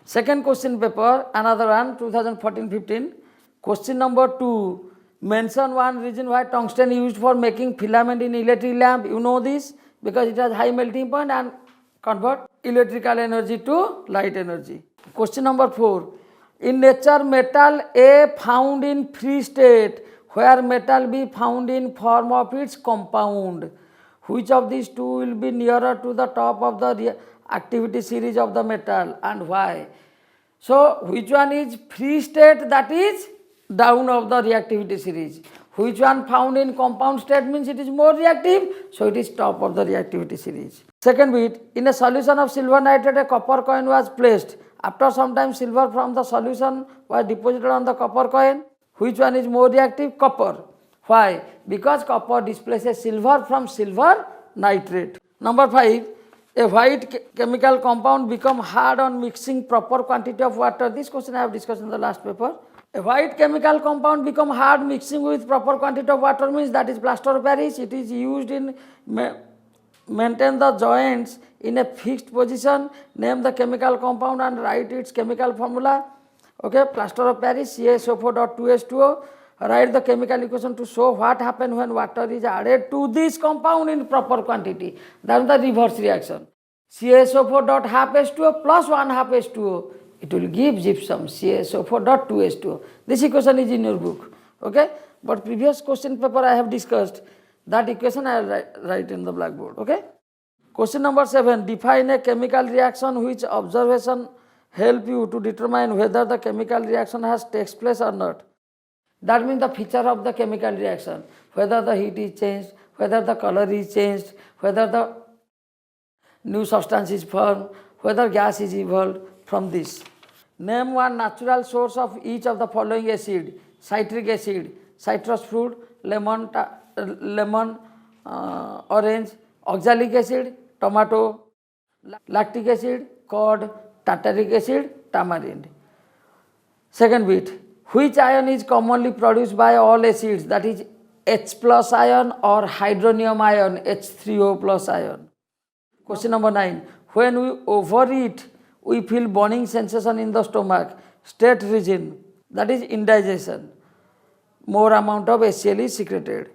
Second question paper, another one, 2014-15. Question number 2. Mention one reason why tungsten used for making filament in electric lamp. You know this because it has high melting point and convert electrical energy to light energy. Question number 4. In nature, metal A found in free state, where metal B found in form of its compound. Which of these two will be nearer to the top of the activity series of the metal and why? So, which one is free state, that is down of the reactivity series. Which one found in compound state means it is more reactive, so it is top of the reactivity series. Second bit, in a solution of silver nitrate a copper coin was placed. After some time silver from the solution was deposited on the copper coin. Which one is more reactive? Copper. Why? Because copper displaces silver from silver nitrate. Number 5, a white chemical compound become hard on mixing proper quantity of water. This question I have discussed in the last paper. A white chemical compound become hard mixing with proper quantity of water means that is plaster of Paris. It is used in maintain the joints in a fixed position. Name the chemical compound and write its chemical formula. Okay, plaster of Paris, CaSO4.2H2O. Write the chemical equation to show what happens when water is added to this compound in proper quantity. That is the reverse reaction. CaSO4.half H2O plus 1/2 H2O. It will give gypsum, CaSO4.2H2O. This equation is in your book. Okay, but previous question paper I have discussed. That equation I will write in the blackboard. Okay. Question number 7. Define a chemical reaction which observation help you to determine whether the chemical reaction has takes place or not. That means the feature of the chemical reaction, whether the heat is changed, whether the color is changed, whether the new substance is formed, whether gas is evolved from this. Name one natural source of each of the following acid: citric acid, citrus fruit, lemon, orange, oxalic acid, tomato, lactic acid, cod, tartaric acid, tamarind. Second bit, which ion is commonly produced by all acids, that is H plus ion or hydronium ion, H3O plus ion. Question number 9, when we overeat, we feel burning sensation in the stomach. State reason, that is indigestion. More amount of HCl is secreted.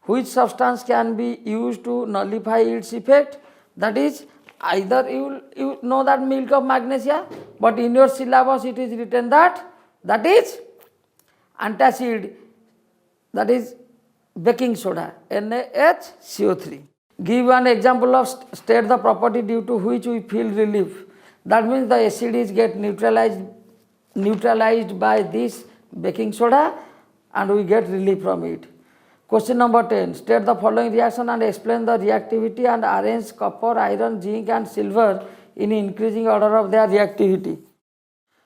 Which substance can be used to nullify its effect? That is either you know that milk of magnesia, but in your syllabus it is written that is antacid, that is baking soda, NaHCO3. Give one example of state the property due to which we feel relief. That means the acid is get neutralized by this baking soda and we get relief from it. Question number 10. State the following reaction and explain the reactivity and arrange copper, iron, zinc and silver in increasing order of their reactivity.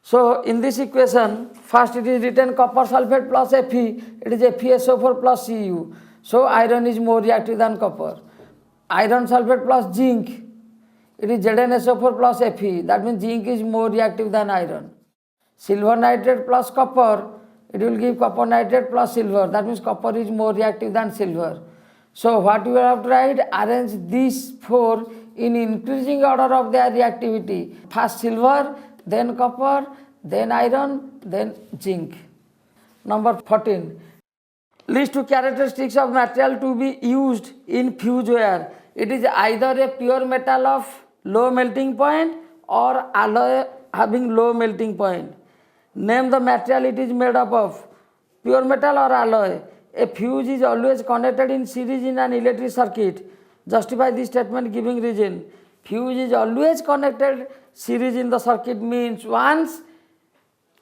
So, in this equation, first it is written copper sulfate plus Fe, it is FeSO4 plus Cu. So, iron is more reactive than copper. Iron sulfate plus zinc, it is ZnSO4 plus Fe, that means zinc is more reactive than iron. Silver nitrate plus copper, it will give copper nitrate plus silver, that means copper is more reactive than silver. So, what you have to write? Arrange these four in increasing order of their reactivity. First silver, then copper, then iron, then zinc. Number 14. List two characteristics of material to be used in fuse wire. It is either a pure metal of low melting point or alloy having low melting point. Name the material it is made up of, pure metal or alloy. A fuse is always connected in series in an electric circuit. Justify this statement giving reason. Fuse is always connected series in the circuit means once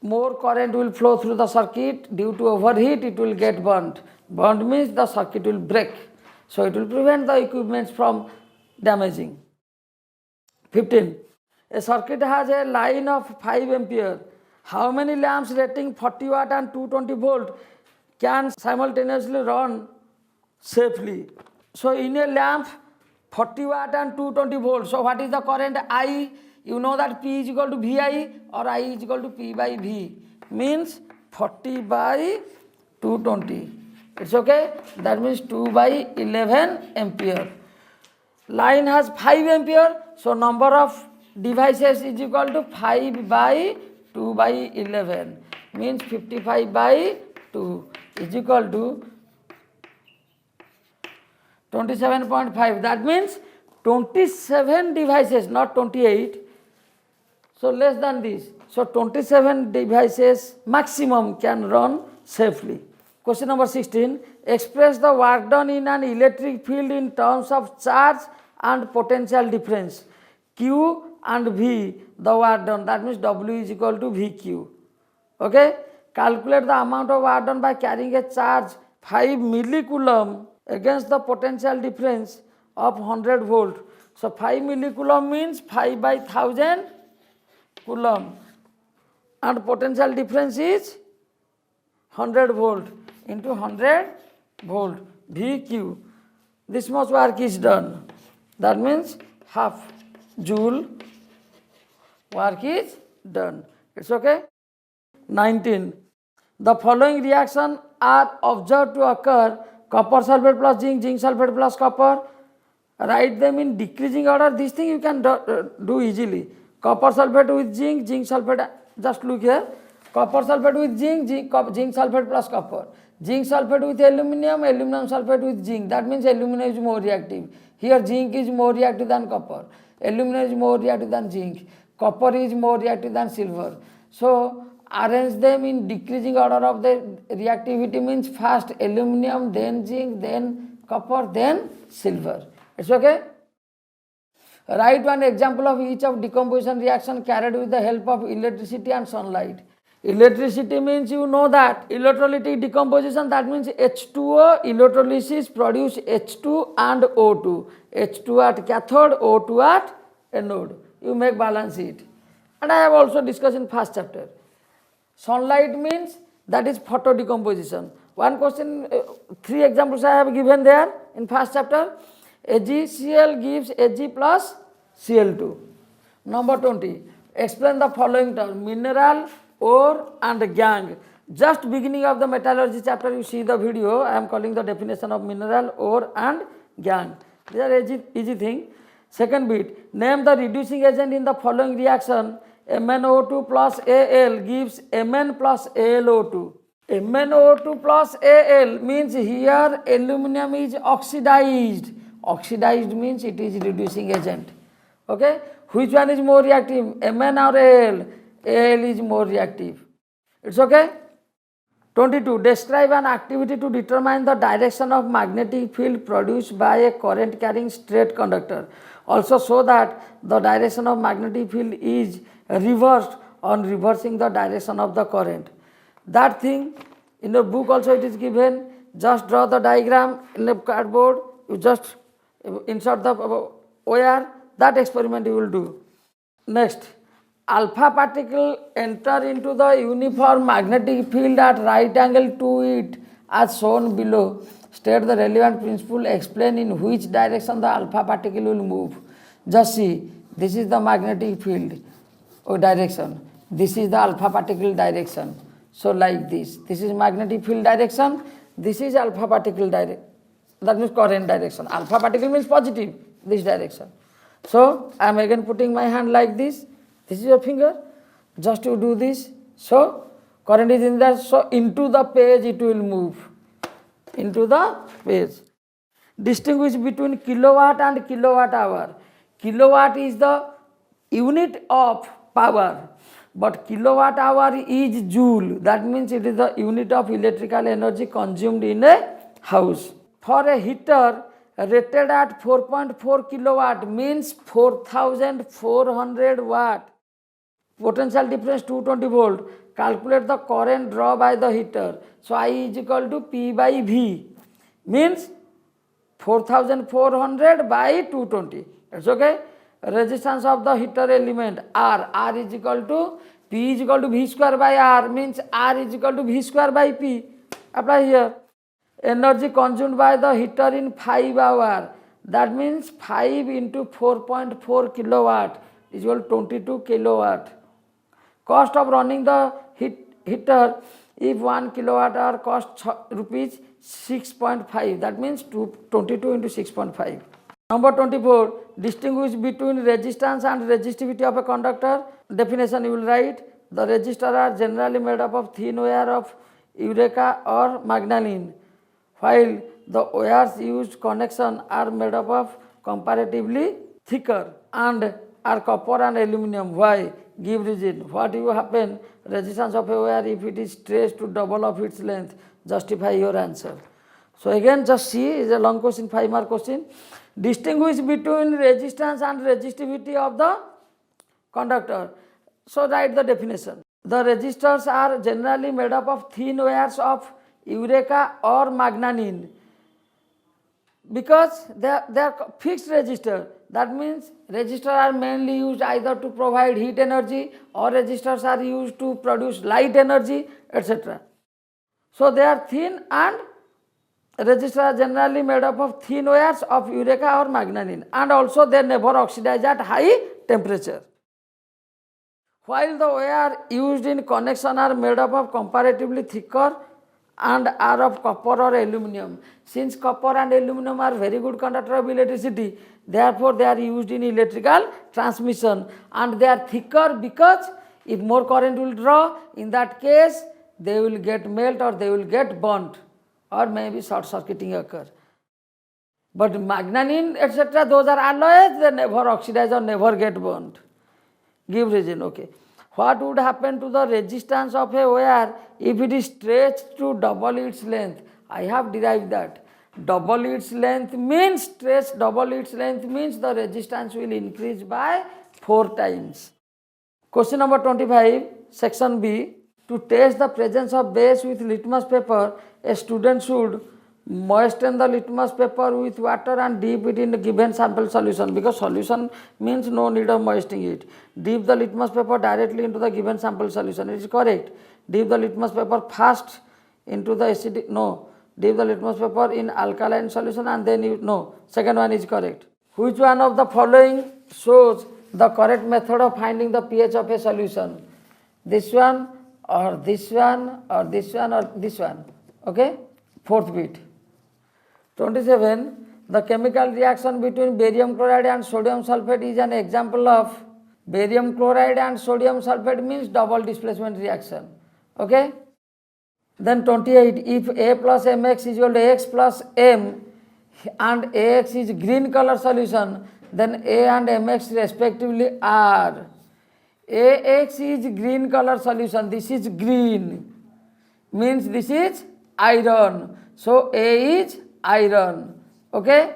more current will flow through the circuit, due to overheat it will get burnt. Burnt means the circuit will break. So it will prevent the equipment from damaging. 15. A circuit has a line of 5 ampere. How many lamps rating 40 watt and 220 volt can simultaneously run safely? So in a lamp 40 watt and 220 volt. So what is the current I? You know that P is equal to VI or I is equal to P by V. Means 40 by 220. It's okay. That means 2 by 11 ampere. Line has 5 ampere. So number of devices is equal to 5 by 2 by 11 means 55 by 2 is equal to 27.5. That means 27 devices, not 28. So less than this. So 27 devices maximum can run safely. Question number 16. Express the work done in an electric field in terms of charge and potential difference. Q and V, the work done. That means W is equal to VQ. Okay. Calculate the amount of work done by carrying a charge 5 millicoulomb against the potential difference of 100 volt. So 5 millicoulomb means 5 by 1000 coulomb and potential difference is 100 volt into 100 volt VQ. This much work is done. That means half joule work is done. It's okay. 19. The following reaction are observed to occur: copper sulfate plus zinc, zinc sulfate plus copper. Write them in decreasing order. This thing you can do easily. Copper sulfate with zinc, zinc sulfate, just look here. Copper sulfate with zinc, zinc sulfate plus copper. Zinc sulfate with aluminum, aluminum sulfate with zinc. That means aluminum is more reactive. Here zinc is more reactive than copper. Aluminum is more reactive than zinc. Copper is more reactive than silver. So arrange them in decreasing order of the reactivity means first aluminum, then zinc, then copper, then silver. It's okay. Write one example of each of decomposition reaction carried with the help of electricity and sunlight. Electricity means you know that electrolytic decomposition, that means H2O, electrolysis produce H2 and O2. H2 at cathode, O2 at anode. You make balance it. And I have also discussed in first chapter. Sunlight means that is photo decomposition. One question, 3 examples I have given there in first chapter. AgCl gives Ag plus Cl2. Number 20. Explain the following term: mineral, ore and gangue. Just beginning of the metallurgy chapter you see the video. I am calling the definition of mineral, ore and gangue. These are easy thing. Second bit. Name the reducing agent in the following reaction. MnO2 plus Al gives Mn plus AlO2. MnO2 plus Al means here aluminum is oxidized. Oxidized means it is reducing agent. Okay. Which one is more reactive, Mn or Al? Al is more reactive. It's okay. 22. Describe an activity to determine the direction of magnetic field produced by a current carrying straight conductor. Also show that the direction of magnetic field is reversed on reversing the direction of the current. That thing in the book also it is given. Just draw the diagram in the cardboard. You just insert the wire. That experiment you will do. Next, alpha particle enter into the uniform magnetic field at right angle to it as shown below. State the relevant principle. Explain in which direction the alpha particle will move. Just see, this is the magnetic field or direction. This is the alpha particle direction. So like this. This is magnetic field direction. This is alpha particle direction. That means current direction. Alpha particle means positive, this direction. So I am again putting my hand like this. This is your finger. Just to do this. So current is in there. So into the page it will move. Into the page. Distinguish between kilowatt and kilowatt hour. Kilowatt is the unit of power, but kilowatt hour is joule. That means it is the unit of electrical energy consumed in a house. For a heater rated at 4.4 kilowatt means 4400 watt. Potential difference 220 volt. Calculate the current draw by the heater. So I is equal to P by V means 4400 by 220. It's okay. Resistance of the heater element R. R is equal to P is equal to V square by R means R is equal to V square by P. Apply here. Energy consumed by the heater in 5 hours. That means 5 into 4.4 kilowatt is equal to 22 kilowatt. Cost of running the heater, if 1 kilowatt hour cost rupees 6.5. That means 22 into 6.5. Number 24, distinguish between resistance and resistivity of a conductor. Definition you will write. The resistors are generally made up of thin wire of eureka or magnaline, while the wires used connection are made up of comparatively thicker and are copper and aluminum. Why? Give reason. What will happen? Resistance of a wire if it is stretched to double of its length. Justify your answer. So again just see, is a long question, 5 mark question. Distinguish between resistance and resistivity of the conductor. So write the definition. The resistors are generally made up of thin wires of eureka or magnaline, because they are fixed resistor. That means resistors are mainly used either to provide heat energy, or resistors are used to produce light energy, etc. So they are thin, and resistors are generally made up of thin wires of eureka or magnaline, and also they never oxidize at high temperature. While the wire used in connection are made up of comparatively thicker and are of copper or aluminum. Since copper and aluminum are very good conductor of electricity, therefore they are used in electrical transmission, and they are thicker because if more current will draw, in that case they will get melt or they will get burnt, or maybe short circuiting occur. But magnaline etc., those are alloys, they never oxidize or never get burnt. Give reason. Okay. What would happen to the resistance of a wire if it is stretched to double its length? I have derived that. Double its length means, stretch double its length means the resistance will increase by 4 times. Question number 25, section B. To test the presence of base with litmus paper, a student should moisten the litmus paper with water and dip it in the given sample solution, because solution means no need of moistening it. Dip the litmus paper directly into the given sample solution. It is correct. Dip the litmus paper first into the acidic, no. Dip the litmus paper in alkaline solution and then you, no. Second one is correct. Which one of the following shows the correct method of finding the pH of a solution? This one or this one or this one or this one. Okay. Fourth bit. 27. The chemical reaction between barium chloride and sodium sulfate is an example of barium chloride and sodium sulfate means double displacement reaction. Okay. Then 28. If A plus Mx is equal to X plus M and Ax is green color solution, then A and Mx respectively are. Ax is green color solution. This is green. Means this is iron. So A is iron. Okay.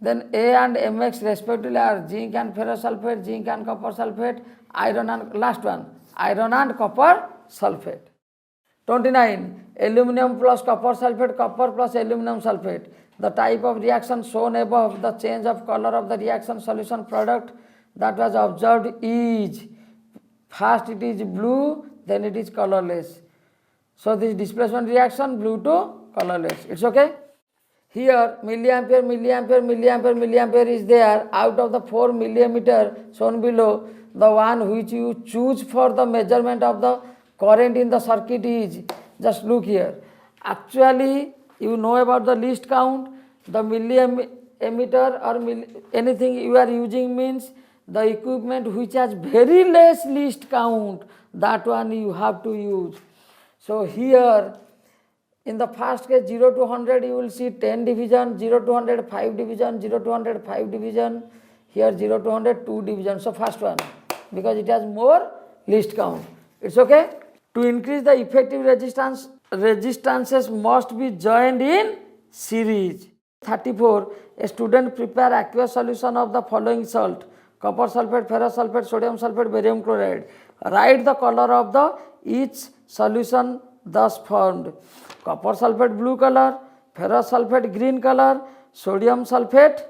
Then A and Mx respectively are zinc and ferrous sulfate, zinc and copper sulfate, iron and last one, iron and copper sulfate. 29. Aluminum plus copper sulfate, copper plus aluminum sulfate. The type of reaction shown above, the change of color of the reaction solution product that was observed is, first it is blue, then it is colorless. So this displacement reaction, blue to colorless. It's okay. Here milliampere, milliampere, milliampere, milliampere is there. Out of the 4 millimeter shown below, the one which you choose for the measurement of the current in the circuit is, just look here. Actually you know about the least count. The milliammeter or anything you are using means the equipment which has very less least count, that one you have to use. So here in the first case 0 to 100 you will see 10 division, 0 to 100 5 division, 0 to 100 5 division, here 0 to 100 2 division. So first one, because it has more least count. It's okay. To increase the effective resistance, resistances must be joined in series. 34. A student prepare aqueous solution of the following salt: copper sulfate, ferrous sulfate, sodium sulfate, barium chloride. Write the color of the each solution thus formed. Copper sulfate blue color, ferrous sulfate green color, sodium sulfate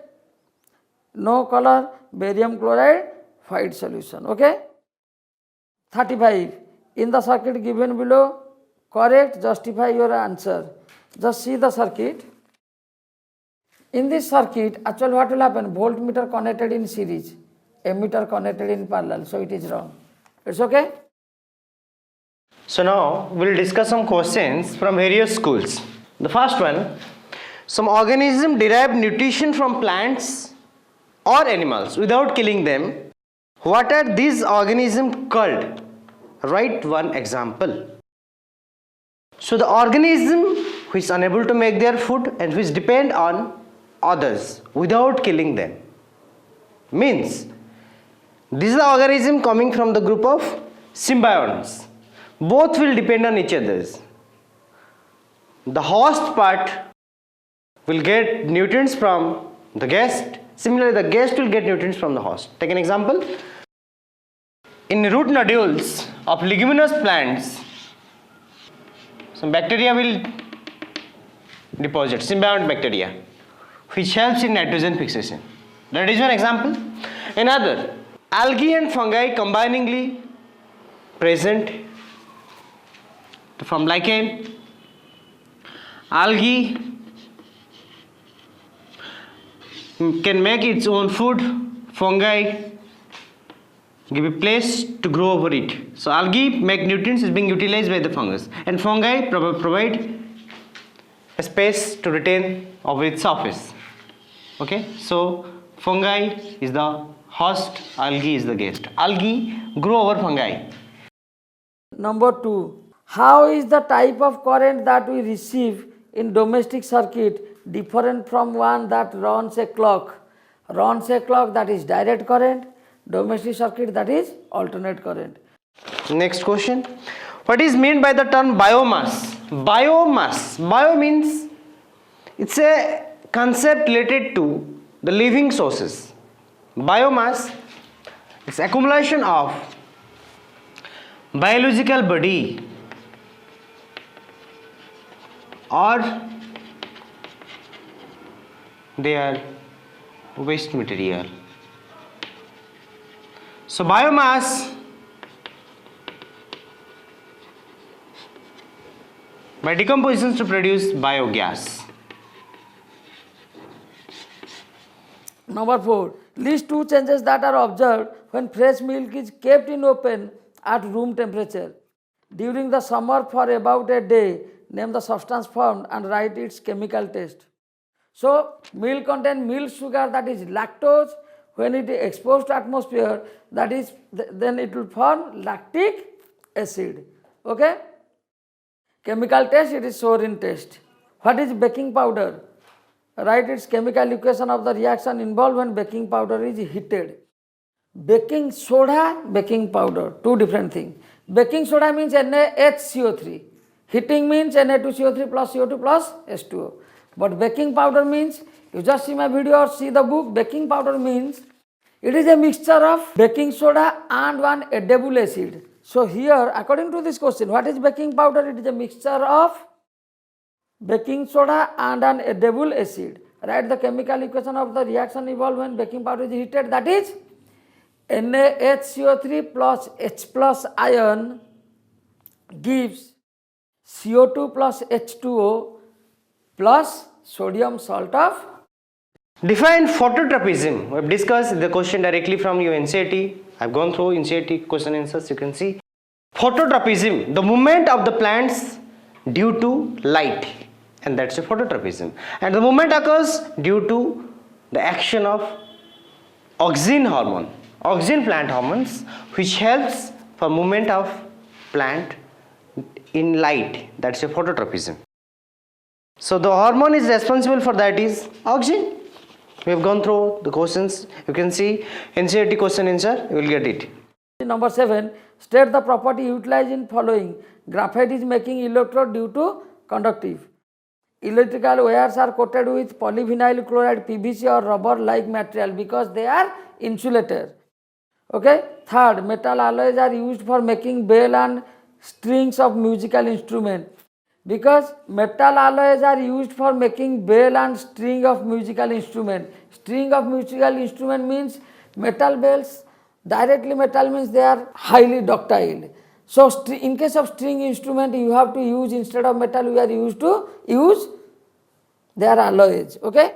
no color, barium chloride white solution. Okay. 35. In the circuit given below, correct, justify your answer. Just see the circuit. In this circuit, actually what will happen? Voltmeter connected in series, ammeter connected in parallel, so it is wrong. It's okay. So now we'll discuss some questions from various schools. The first one, some organisms derive nutrition from plants or animals without killing them. What are these organisms called? Write one example. So the organism which is unable to make their food and which depend on others without killing them means this is the organism coming from the group of symbionts. Both will depend on each other. The host part will get nutrients from the guest. Similarly, the guest will get nutrients from the host. Take an example. In root nodules of leguminous plants, some bacteria will deposit, symbiont bacteria, which helps in nitrogen fixation. That is one example. Another, algae and fungi combiningly present from lichen. Algae can make its own food, fungi give a place to grow over it. So algae make nutrients is being utilized by the fungus, and fungi provide a space to retain over its surface. Okay, so fungi is the host, algae is the guest. Algae grow over fungi. Number 2, how is the type of current that we receive in domestic circuit different from one that runs a clock? Runs a clock, that is direct current. Domestic circuit, that is alternate current. Next question. What is meant by the term biomass? Biomass. Bio means it's a concept related to the living sources. Biomass is accumulation of biological body or their waste material. So biomass by decomposition to produce biogas. Number 4, list 2 changes that are observed when fresh milk is kept in open at room temperature. During the summer for about a day, name the substance formed and write its chemical test. So milk contains milk sugar, that is lactose. When it is exposed to atmosphere, that is then it will form lactic acid. Okay. Chemical test, it is Sorin test. What is baking powder? Write its chemical equation of the reaction involved when baking powder is heated. Baking soda, baking powder, two different things. Baking soda means NaHCO3. Heating means Na2CO3 plus CO2 plus H2O. But baking powder means, you just see my video or see the book, baking powder means it is a mixture of baking soda and one edible acid. So here, according to this question, what is baking powder? It is a mixture of baking soda and an edible acid. Write the chemical equation of the reaction involved when baking powder is heated, that is NaHCO3 plus H plus ion gives CO2 plus H2O plus sodium salt of. Define phototropism. We have discussed the question directly from your NCERT. I have gone through NCERT question answers. You can see phototropism, the movement of the plants due to light, and that's a phototropism. And the movement occurs due to the action of auxin hormone, auxin plant hormones, which helps for movement of plant in light. That's a phototropism. So the hormone is responsible for that is auxin. We have gone through the questions. You can see NCERT question answer, you will get it. Number 7, state the property utilized in following. Graphite is making electrode due to conductive. Electrical wires are coated with polyvinyl chloride, PVC or rubber like material because they are insulator. Okay. Third, metal alloys are used for making bell and strings of musical instrument. Because metal alloys are used for making bell and string of musical instrument. String of musical instrument means metal bells. Directly metal means they are highly ductile. So in case of string instrument, you have to use, instead of metal, we are used to use their alloys. Okay.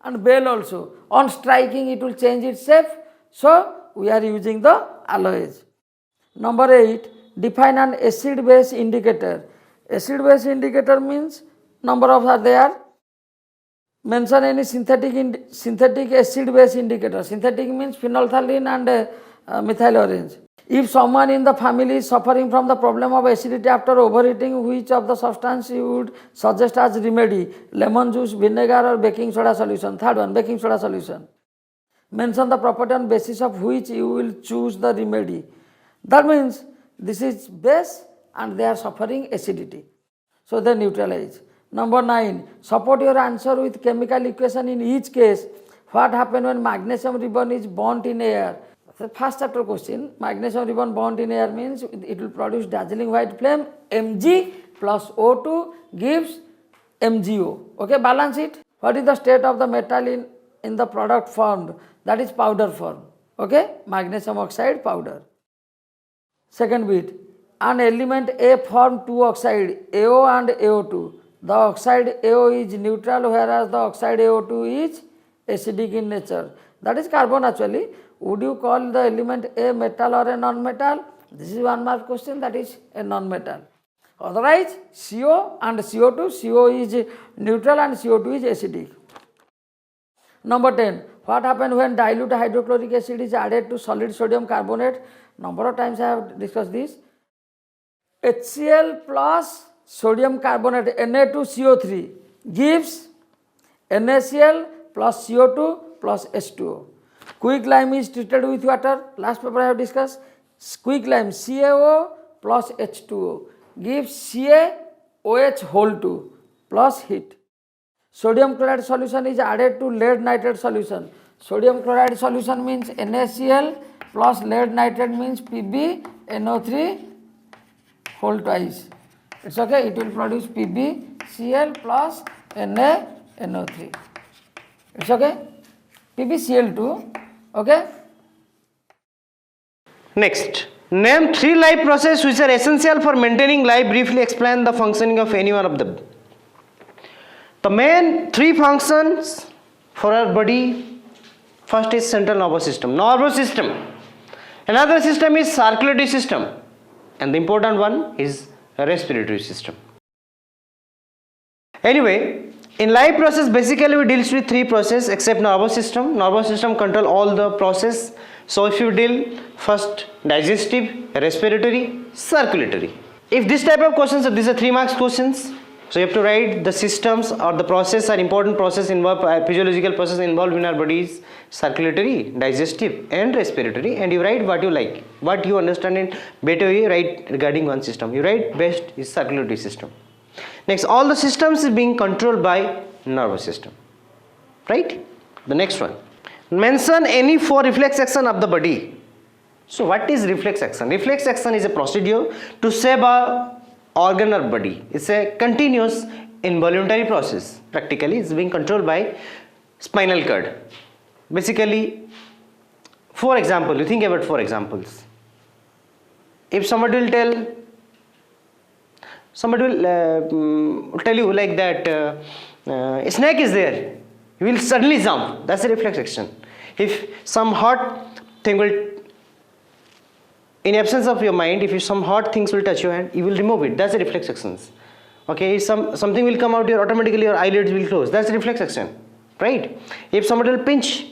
And bell also, on striking it will change its shape. So we are using the alloys. Number 8, define an acid base indicator. Acid base indicator means number of are there. Mention any synthetic acid base indicator. Synthetic means phenolphthalein and methyl orange. If someone in the family is suffering from the problem of acidity after overeating, which of the substance you would suggest as remedy? Lemon juice, vinegar or baking soda solution? Third one, baking soda solution. Mention the property on basis of which you will choose the remedy. That means this is base and they are suffering acidity. So they neutralize. Number 9, support your answer with chemical equation in each case. What happens when magnesium ribbon is burnt in air? The first chapter question, magnesium ribbon burnt in air means it will produce dazzling white flame. Mg plus O2 gives MgO. Okay, balance it. What is the state of the metal in the product formed? That is powder form. Okay, magnesium oxide powder. Second bit, an element A form two oxide AO and AO2. The oxide AO is neutral whereas the oxide AO2 is acidic in nature. That is carbon actually. Would you call the element A metal or a non-metal? This is 1 mark question, that is a non-metal. Otherwise CO and CO2, CO is neutral and CO2 is acidic. Number 10, what happens when dilute hydrochloric acid is added to solid sodium carbonate? Number of times I have discussed this. HCl plus sodium carbonate Na2CO3 gives NaCl plus CO2 plus H2O. Quick lime is treated with water. Last paper I have discussed. Quick lime CaO plus H2O gives CaOH whole 2 plus heat. Sodium chloride solution is added to lead nitrate solution. Sodium chloride solution means NaCl plus lead nitrate means PbNO3 whole twice. It's okay, it will produce PbCl plus NaNO3. It's okay, PbCl2. Okay. Next, name 3 life processes which are essential for maintaining life. Briefly explain the functioning of any one of them. The main 3 functions for our body, first is central nervous system. Another system is circulatory system, and the important one is respiratory system. Anyway, in life process basically we deals with 3 processes except nervous system. Nervous system control all the process. So if you deal first digestive, respiratory, circulatory. If this type of questions, these are 3 marks questions. So you have to write the systems or the process or important process involved, physiological process involved in our bodies, circulatory, digestive and respiratory, and you write what you like, what you understand in better way, write regarding one system. You write best is circulatory system. Next, all the systems is being controlled by nervous system, right? The next one, mention any 4 reflex action of the body. So what is reflex action? Reflex action is a procedure to save a organ or body. It's a continuous involuntary process. Practically it's being controlled by spinal cord. Basically, for example, you think about 4 examples. If somebody will tell you like that a snake is there, you will suddenly jump. That's a reflex action. If some hot thing will, in absence of your mind, if some hot things will touch your hand, you will remove it. That's a reflex action. Okay, if something will come out here, automatically your eyelids will close. That's a reflex action, right? If somebody will pinch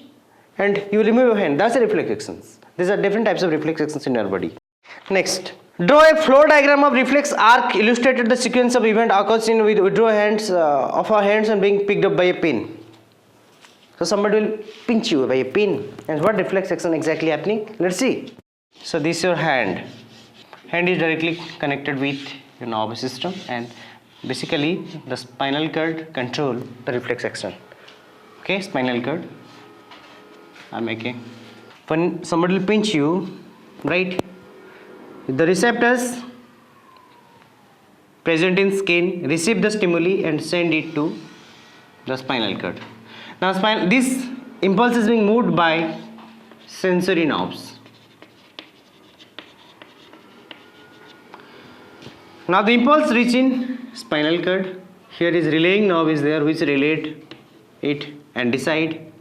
and you will remove your hand, that's a reflex action. These are different types of reflex actions in your body. Next, draw a flow diagram of reflex arc illustrated the sequence of event occurs in with withdraw hands of our hands and being picked up by a pin. So somebody will pinch you by a pin, and what reflex action exactly happening? Let's see. So this is your hand. Hand is directly connected with your nervous system, and basically the spinal cord control the reflex action. Okay, spinal cord. I'm making. When somebody will pinch you, right? The receptors present in skin receive the stimuli and send it to the spinal cord. Now this impulse is being moved by sensory nerves. Now the impulse reach in spinal cord. Here is relaying nerve is there which relate it and decide.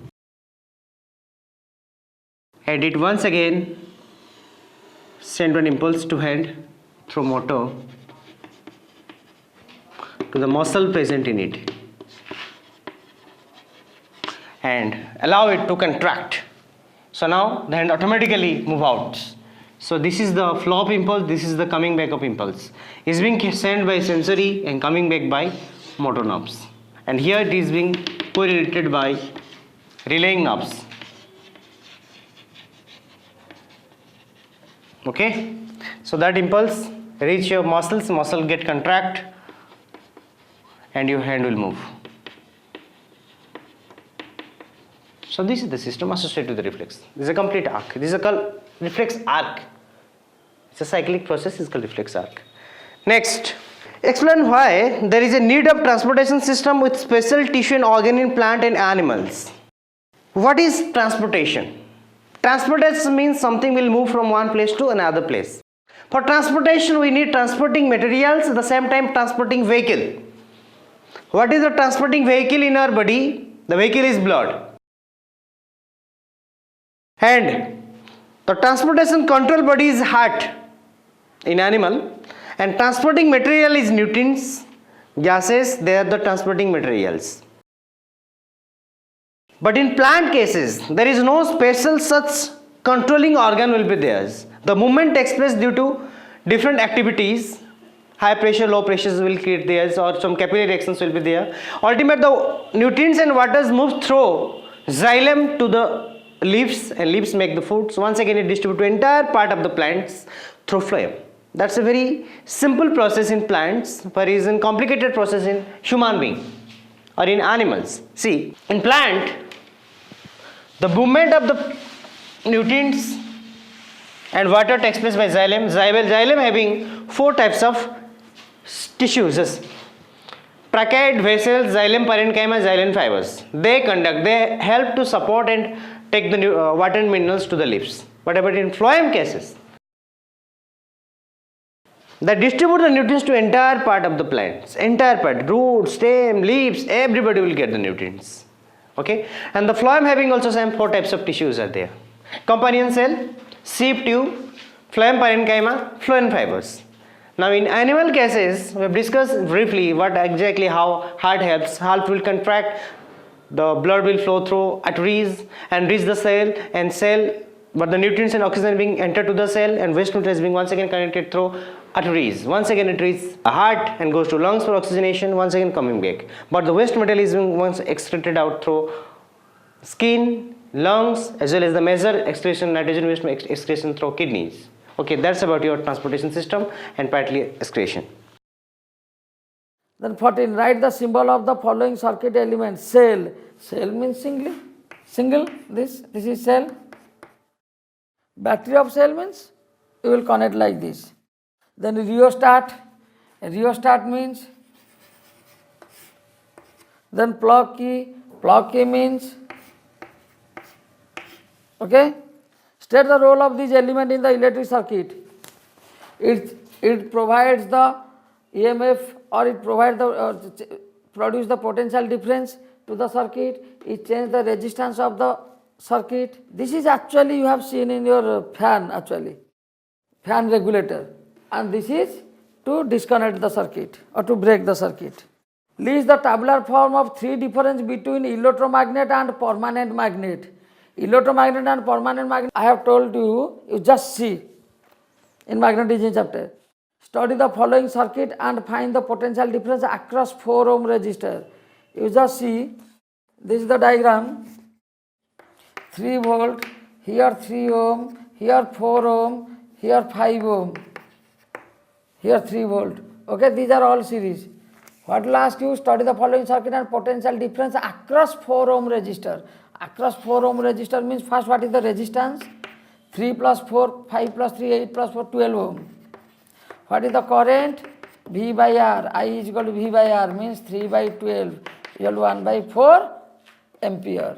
And it once again send one impulse to hand through motor to the muscle present in it. and allow it to contract. So now the hand automatically move out. So this is the flow of impulse, this is the coming back of impulse. It's being sent by sensory and coming back by motor nerves. And here it is being correlated by relaying nerves. Okay, so that impulse reach your muscles, muscle get contract and your hand will move. So this is the system associated with the reflex. This is a complete arc. This is called reflex arc. It's a cyclic process, it's called reflex arc. Next, explain why there is a need of transportation system with special tissue and organ in plant and animals. What is transportation? Transportation means something will move from one place to another place. For transportation, we need transporting materials, at the same time transporting vehicle. What is the transporting vehicle in our body? The vehicle is blood. And the transportation control body is heart in animal, and transporting material is nutrients, gases, they are the transporting materials. But in plant cases, there is no special such controlling organ will be there. The movement takes place due to different activities. High pressure, low pressures will create there, or some capillary actions will be there. Ultimately, the nutrients and waters move through xylem to the leaves, and leaves make the food. So once again it distributes to entire part of the plants through phloem. That's a very simple process in plants, but is a complicated process in human being or in animals. See, in plant, the movement of the nutrients and water takes place by xylem. Xylem having 4 types of tissues: trachea, vessels, xylem parenchyma, xylem fibers. They help to support and take the water and minerals to the leaves. But in phloem cases, they distribute the nutrients to entire part of the plants, entire part, root, stem, leaves, everybody will get the nutrients. Okay, and the phloem having also some 4 types of tissues are there: companion cell, sheath tube, phloem parenchyma, phloem fibers. Now in animal cases, we have discussed briefly what exactly how heart helps. Heart will contract, the blood will flow through arteries and reach the cell, but the nutrients and oxygen being entered to the cell, and waste material is being once again connected through arteries. Once again it reaches a heart and goes to lungs for oxygenation, once again coming back. But the waste material is being once excreted out through skin, lungs, as well as the major excretion, nitrogen waste excretion through kidneys. Okay, that's about your transportation system and partly excretion. Then 14, write the symbol of the following circuit element. Cell. Cell means single, this is cell. Battery of cell means you will connect like this. Then rheostat. Rheostat means. Then plug key means. Okay. State the role of this element in the electric circuit. It provides the EMF, or it provides the produce the potential difference to the circuit. It changes the resistance of the circuit. This is actually you have seen in your fan, fan regulator, and this is to disconnect the circuit or to break the circuit. List the tabular form of 3 difference between electromagnet and permanent magnet. Electromagnet and permanent magnet, I have told you, you just see in magnetism chapter. Study the following circuit and find the potential difference across 4 ohm resistor. You just see, this is the diagram. 3 volt, here 3 ohm, here 4 ohm, here 5 ohm, here 3 volt. Okay, these are all series. What will ask you? Study the following circuit and potential difference across 4 ohm resistor. Across 4 ohm resistor means first what is the resistance? 3 plus 4, 5 plus 3, 8 plus 4, 12 ohm. What is the current? V by R. I is equal to V by R means 3 by 12 equal to 1 by 4 ampere.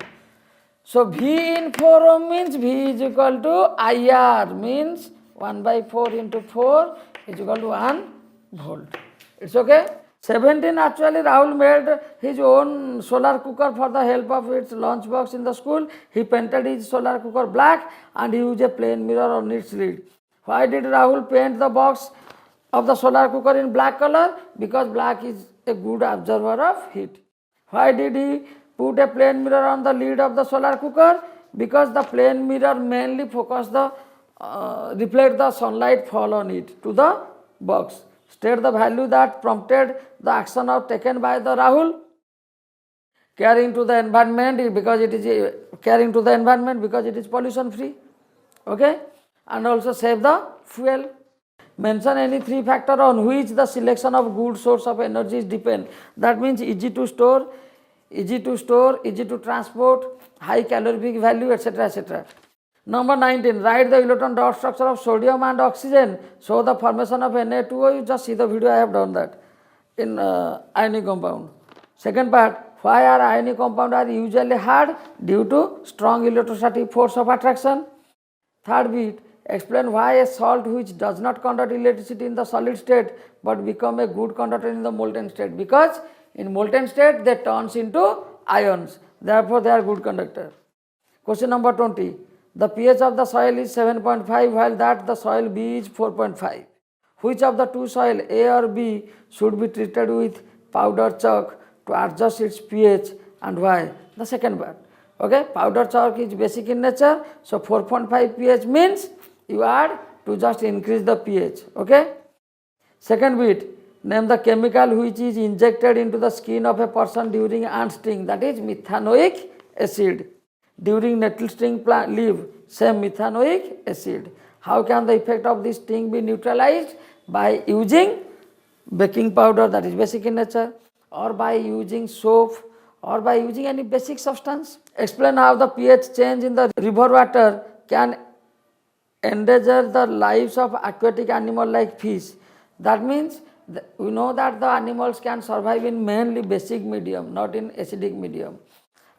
So V in 4 ohm means V is equal to IR means 1 by 4 into 4 is equal to 1 volt. It's okay? 17, actually Rahul made his own solar cooker for the help of its lunch box in the school. He painted his solar cooker black and he used a plain mirror on its lid. Why did Rahul paint the box of the solar cooker in black color? Because black is a good absorber of heat. Why did he put a plane mirror on the lid of the solar cooker? Because the plane mirror mainly reflect the sunlight fall on it to the box. State the value that prompted the action of taken by the Rahul. Caring to the environment because it is caring to the environment because it is pollution free. Okay, and also save the fuel. Mention any three factor on which the selection of good source of energy is depend. That means easy to store, easy to transport, high calorific value, etc. etc. Number 19, write the electron dot structure of sodium and oxygen. Show the formation of Na2O. You just see the video, I have done that in ionic compound. Second part, why are ionic compound are usually hard? Due to strong electrostatic force of attraction. Third bit, explain why a salt which does not conduct electricity in the solid state but become a good conductor in the molten state. Because in molten state they turns into ions. Therefore, they are good conductor. Question number 20. The pH of the soil is 7.5 while that the soil B is 4.5. Which of the two soil A or B should be treated with powder chalk to adjust its pH and why? The second part. Okay, powder chalk is basic in nature. So 4.5 pH means you add to just increase the pH. Okay. Second bit, name the chemical which is injected into the skin of a person during ant sting, that is methanoic acid. During nettle sting leaf, same methanoic acid. How can the effect of this sting be neutralized? By using baking powder, that is basic in nature, or by using soap, or by using any basic substance. Explain how the pH change in the river water can endanger the lives of aquatic animal like fish. That means we know that the animals can survive in mainly basic medium, not in acidic medium.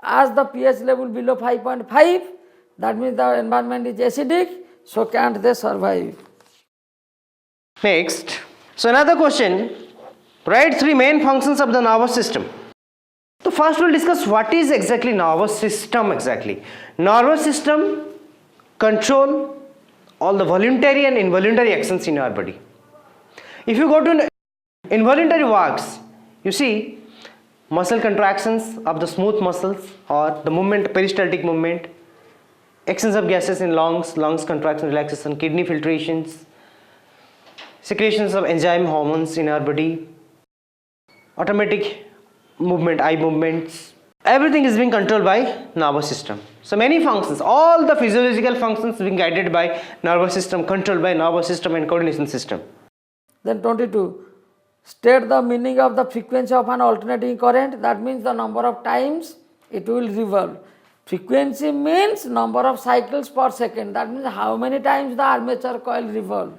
As the pH level below 5.5, that means the environment is acidic, so can't they survive. Next, so another question, write three main functions of the nervous system. So first we'll discuss what is exactly nervous system exactly. Nervous system control all the voluntary and involuntary actions in our body. If you go to involuntary works, you see muscle contractions of the smooth muscles or the movement, peristaltic movement, exchange of gases in lungs, lungs contraction, relaxation, kidney filtrations, secretions of enzyme hormones in our body, automatic movement, eye movements, everything is being controlled by nervous system. So many functions, all the physiological functions being guided by nervous system, controlled by nervous system and coordination system. Then 22, state the meaning of the frequency of an alternating current. That means the number of times it will revolve. Frequency means number of cycles per second. That means how many times the armature coil revolve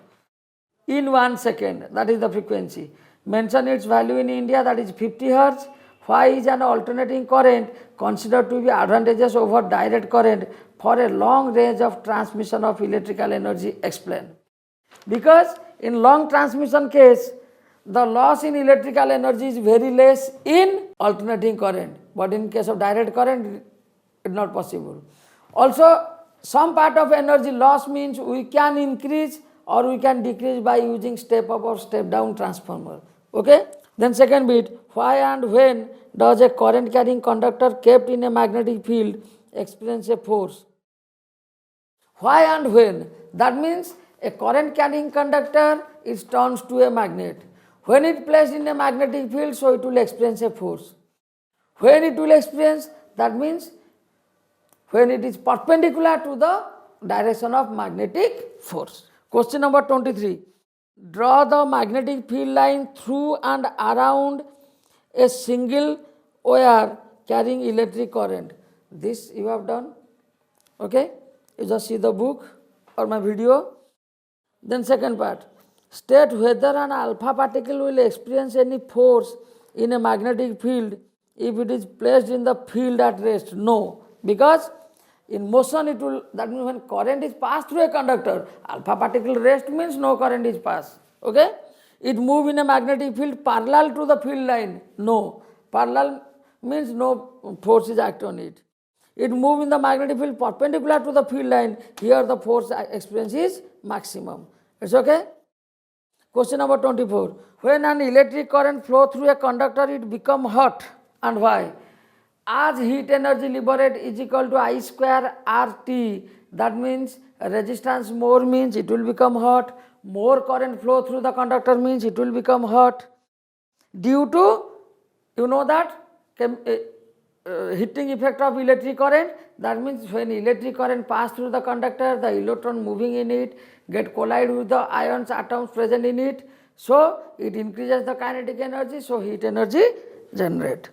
in 1 second. That is the frequency. Mention its value in India, that is 50 Hz. Why is an alternating current considered to be advantageous over direct current for a long range of transmission of electrical energy? Explain. Because in long transmission case, the loss in electrical energy is very less in alternating current, but in case of direct current, it is not possible. Also, some part of energy loss means we can increase or we can decrease by using step up or step down transformer. Okay. Then second bit, why and when does a current carrying conductor kept in a magnetic field experience a force? Why and when? That means a current carrying conductor is turns to a magnet. When it placed in a magnetic field, so it will experience a force. When it will experience, that means when it is perpendicular to the direction of magnetic force. Question number 23. Draw the magnetic field line through and around a single wire carrying electric current. This you have done. Okay. You just see the book or my video. Then second part. State whether an alpha particle will experience any force in a magnetic field if it is placed in the field at rest. No. Because in motion it will, that means when current is passed through a conductor, alpha particle rest means no current is passed. Okay. It move in a magnetic field parallel to the field line. No. Parallel means no force is act on it. It move in the magnetic field perpendicular to the field line. Here the force experience is maximum. It's okay. Question number 24. When an electric current flow through a conductor, it become hot. And why? as heat energy liberate is equal to I square RT, that means resistance more means it will become hot, more current flow through the conductor means it will become hot. Due to, you know that heating effect of electric current, that means when electric current pass through the conductor, the electron moving in it get collide with the ions atoms present in it, so it increases the kinetic energy, so heat energy generate.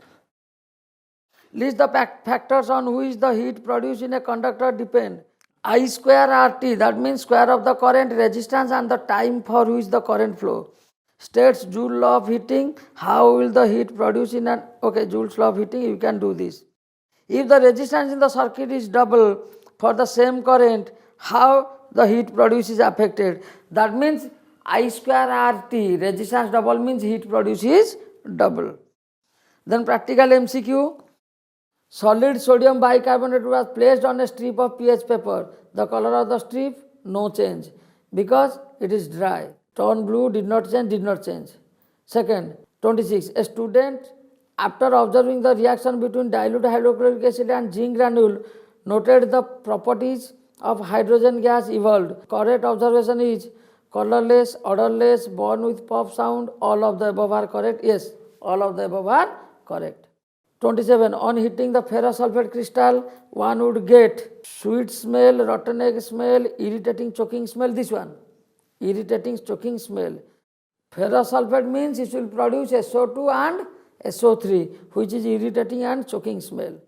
List the factors on which the heat produced in a conductor depend. I square RT, that means square of the current, resistance and the time for which the current flow. States Joule law of heating, how will the heat produce in an, okay, Joule's law of heating, you can do this. If the resistance in the circuit is double for the same current, how the heat produced is affected. That means I square RT, resistance double means heat produced is double. Then practical MCQ. Solid sodium bicarbonate was placed on a strip of pH paper. The color of the strip, no change because it is dry. Tone blue did not change. Second, 26. A student, after observing the reaction between dilute hydrochloric acid and zinc granule, noted the properties of hydrogen gas evolved. Correct observation is colorless, odorless, born with puff sound. All of the above are correct. Yes, all of the above are correct. 27. On heating the ferrous sulfate crystal, one would get sweet smell, rotten egg smell, irritating choking smell. This one, irritating choking smell. Ferrous sulfate means it will produce SO2 and SO3, which is irritating and choking smell.